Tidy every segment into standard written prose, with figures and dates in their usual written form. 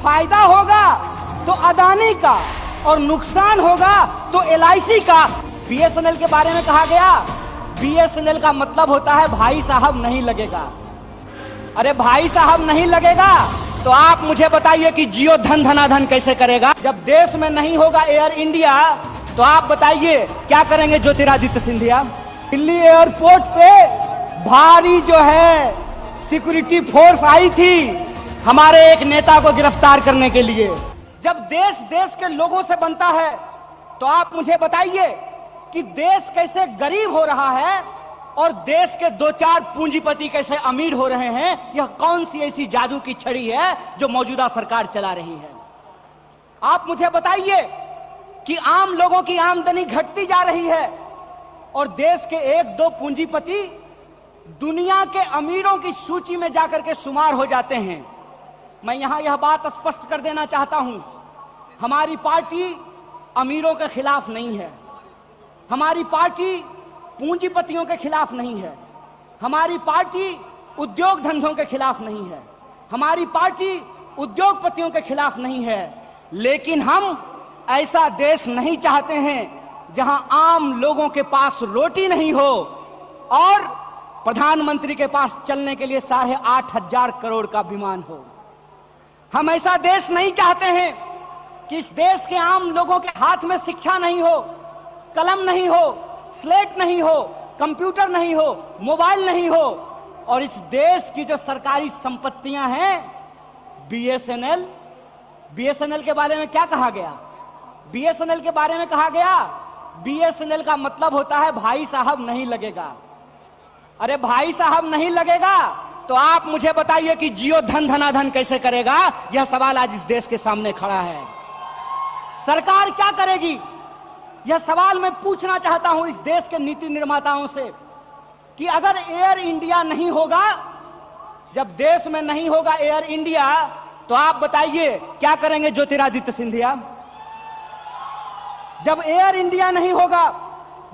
फायदा होगा तो अदानी का और नुकसान होगा तो LIC का। BSNL के बारे में कहा गया, BSNL का मतलब होता है भाई साहब नहीं लगेगा। अरे भाई साहब नहीं लगेगा तो आप मुझे बताइए कि जियो धन धनाधन कैसे करेगा। जब देश में नहीं होगा एयर इंडिया तो आप बताइए क्या करेंगे ज्योतिरादित्य सिंधिया। दिल्ली एयरपोर्ट पे भारी जो है सिक्योरिटी फोर्स आई थी हमारे एक नेता को गिरफ्तार करने के लिए। जब देश देश के लोगों से बनता है तो आप मुझे बताइए कि देश कैसे गरीब हो रहा है और देश के दो चार पूंजीपति कैसे अमीर हो रहे हैं। यह कौन सी ऐसी जादू की छड़ी है जो मौजूदा सरकार चला रही है। आप मुझे बताइए कि आम लोगों की आमदनी घटती जा रही है और देश के एक दो पूंजीपति दुनिया के अमीरों की सूची में जाकर के शुमार हो जाते हैं। मैं यहां यह बात स्पष्ट कर देना चाहता हूं, हमारी पार्टी अमीरों के खिलाफ नहीं है, हमारी पार्टी पूंजीपतियों के खिलाफ नहीं है, हमारी पार्टी उद्योग धंधों के खिलाफ नहीं है, हमारी पार्टी उद्योगपतियों के खिलाफ नहीं है। लेकिन हम ऐसा देश नहीं चाहते हैं जहां आम लोगों के पास रोटी नहीं हो और प्रधानमंत्री के पास चलने के लिए 8,500 करोड़ का विमान हो। हम ऐसा देश नहीं चाहते हैं कि इस देश के आम लोगों के हाथ में शिक्षा नहीं हो, कलम नहीं हो, स्लेट नहीं हो, कंप्यूटर नहीं हो, मोबाइल नहीं हो और इस देश की जो सरकारी संपत्तियां हैं BSNL के बारे में क्या कहा गया। BSNL के बारे में कहा गया BSNL का मतलब होता है भाई साहब नहीं लगेगा। अरे भाई साहब नहीं लगेगा तो आप मुझे बताइए कि जियो धन धनाधन कैसे करेगा। यह सवाल आज इस देश के सामने खड़ा है। सरकार क्या करेगी, यह सवाल मैं पूछना चाहता हूं इस देश के नीति निर्माताओं से कि अगर एयर इंडिया नहीं होगा, जब देश में नहीं होगा एयर इंडिया तो आप बताइए क्या करेंगे ज्योतिरादित्य सिंधिया। जब एयर इंडिया नहीं होगा,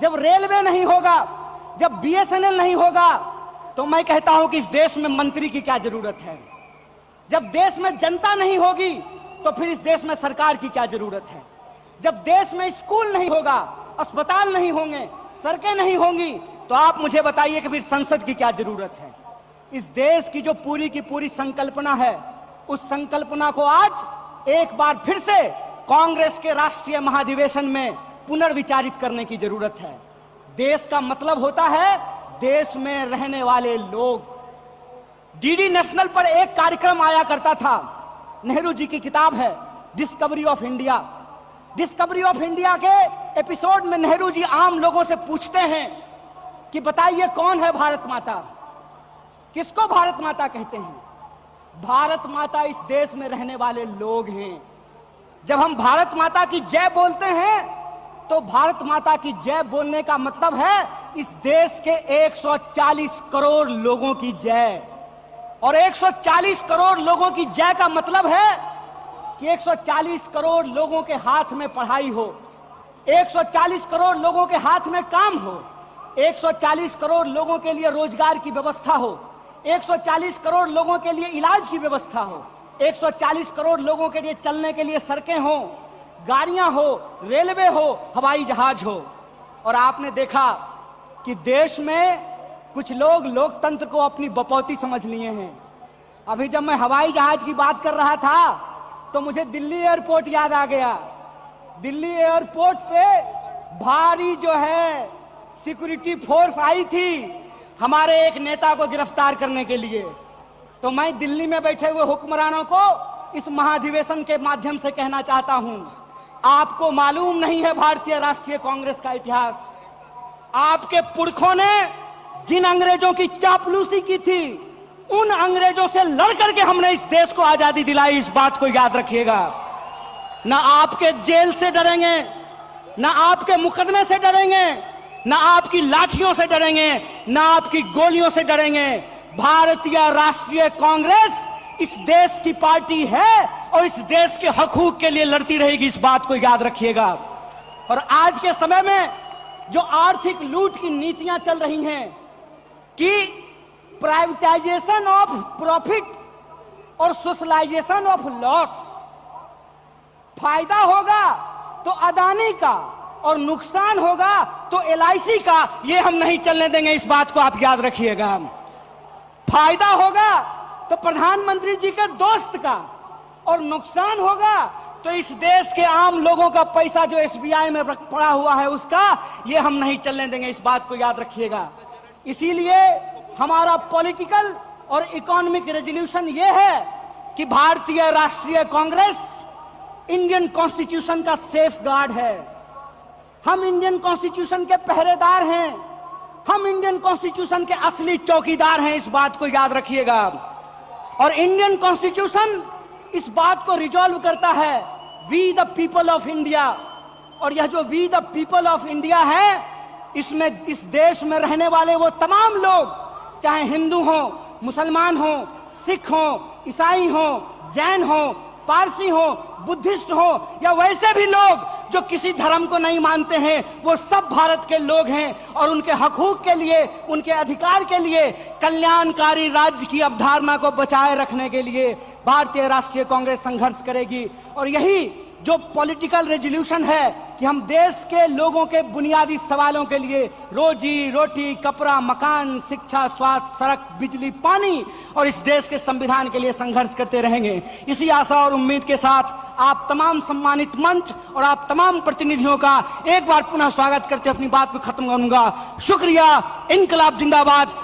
जब रेलवे नहीं होगा, जब BSNL नहीं होगा तो मैं कहता हूं कि इस देश में मंत्री की क्या जरूरत है। जब देश में जनता नहीं होगी तो फिर इस देश में सरकार की क्या जरूरत है। जब देश में स्कूल नहीं होगा, अस्पताल नहीं होंगे, सड़कें नहीं होंगी तो आप मुझे बताइए कि फिर संसद की क्या जरूरत है। इस देश की जो पूरी की पूरी संकल्पना है उस संकल्पना को आज एक बार फिर से कांग्रेस के राष्ट्रीय महाधिवेशन में पुनर्विचारित करने की जरूरत है। देश का मतलब होता है देश में रहने वाले लोग। DD नेशनल पर एक कार्यक्रम आया करता था, नेहरू जी की किताब है discovery of India. Discovery of India के एपिसोड में नेहरू जी आम लोगों से पूछते हैं कि बताइए कौन है भारत माता, किसको भारत माता कहते हैं। भारत माता इस देश में रहने वाले लोग हैं। जब हम भारत माता की जय बोलते हैं तो भारत माता की जय बोलने का मतलब है इस देश के 140 करोड़ लोगों की जय। और 140 करोड़ लोगों की जय का मतलब है कि 140 करोड़ लोगों के हाथ में पढ़ाई हो, 140 करोड़ लोगों के हाथ में काम हो, 140 करोड़ लोगों के लिए रोजगार की व्यवस्था हो, 140 करोड़ लोगों के लिए इलाज की व्यवस्था हो, 140 करोड़ लोगों के लिए चलने के लिए सड़कें हो, गाड़ियां हो, रेलवे हो, हवाई जहाज हो। और आपने देखा कि देश में कुछ लोग लोकतंत्र को अपनी बपौती समझ लिए हैं। अभी जब मैं हवाई जहाज की बात कर रहा था तो मुझे दिल्ली एयरपोर्ट याद आ गया। दिल्ली एयरपोर्ट पे भारी जो है सिक्योरिटी फोर्स आई थी हमारे एक नेता को गिरफ्तार करने के लिए। तो मैं दिल्ली में बैठे हुए हुक्मरानों को इस महाधिवेशन के माध्यम से कहना चाहता हूं, आपको मालूम नहीं है भारतीय राष्ट्रीय कांग्रेस का इतिहास। आपके पुरखों ने जिन अंग्रेजों की चापलूसी की थी उन अंग्रेजों से लड़ करके हमने इस देश को आजादी दिलाई। इस बात को याद रखिएगा। ना आपके जेल से डरेंगे, ना आपके मुकदमे से डरेंगे, ना आपकी लाठियों से डरेंगे, ना आपकी गोलियों से डरेंगे। भारतीय राष्ट्रीय कांग्रेस इस देश की पार्टी है और इस देश के हकूक के लिए लड़ती रहेगी। इस बात को याद रखिएगा। और आज के समय में जो आर्थिक लूट की नीतियां चल रही हैं कि प्राइवेटाइजेशन ऑफ प्रॉफिट और सोशलाइजेशन ऑफ लॉस, फायदा होगा तो अदानी का और नुकसान होगा तो LIC का, ये हम नहीं चलने देंगे। इस बात को आप याद रखिएगा। फायदा होगा तो प्रधानमंत्री जी के दोस्त का और नुकसान होगा तो इस देश के आम लोगों का पैसा जो SBI में पड़ा हुआ है उसका, ये हम नहीं चलने देंगे। इस बात को याद रखिएगा। इसीलिए हमारा पॉलिटिकल और इकोनॉमिक रेजोल्यूशन ये है कि भारतीय राष्ट्रीय कांग्रेस इंडियन कॉन्स्टिट्यूशन का सेफ गार्ड है। हम इंडियन कॉन्स्टिट्यूशन के पहरेदार हैं। हम इंडियन कॉन्स्टिट्यूशन के असली चौकीदार हैं। इस बात को याद रखिएगा। और इंडियन कॉन्स्टिट्यूशन इस बात को रिजॉल्व करता है, we the people of India. और यह जो we the people of India है, इसमें इस देश में रहने वाले वो तमाम लोग, चाहे हिंदू हो, मुसलमान हो, सिख हो, ईसाई हो, जैन हो, पारसी हो, बुद्धिस्ट हो, या वैसे भी लोग जो किसी धर्म को नहीं मानते हैं, वो सब भारत के लोग हैं। और उनके हकूक के लिए, उनके अधिकार के लिए, कल्याणकारी राज्य की अवधारणा को बचाए रखने के लिए भारतीय राष्ट्रीय कांग्रेस संघर्ष करेगी। और यही जो पॉलिटिकल रेजोल्यूशन है कि हम देश के लोगों के बुनियादी सवालों के लिए, रोजी रोटी, कपड़ा, मकान, शिक्षा, स्वास्थ्य, सड़क, बिजली, पानी और इस देश के संविधान के लिए संघर्ष करते रहेंगे। इसी आशा और उम्मीद के साथ आप तमाम सम्मानित मंच और आप तमाम प्रतिनिधियों का एक बार पुनः स्वागत करते अपनी बात को खत्म करूंगा। शुक्रिया। इनकलाब जिंदाबाद।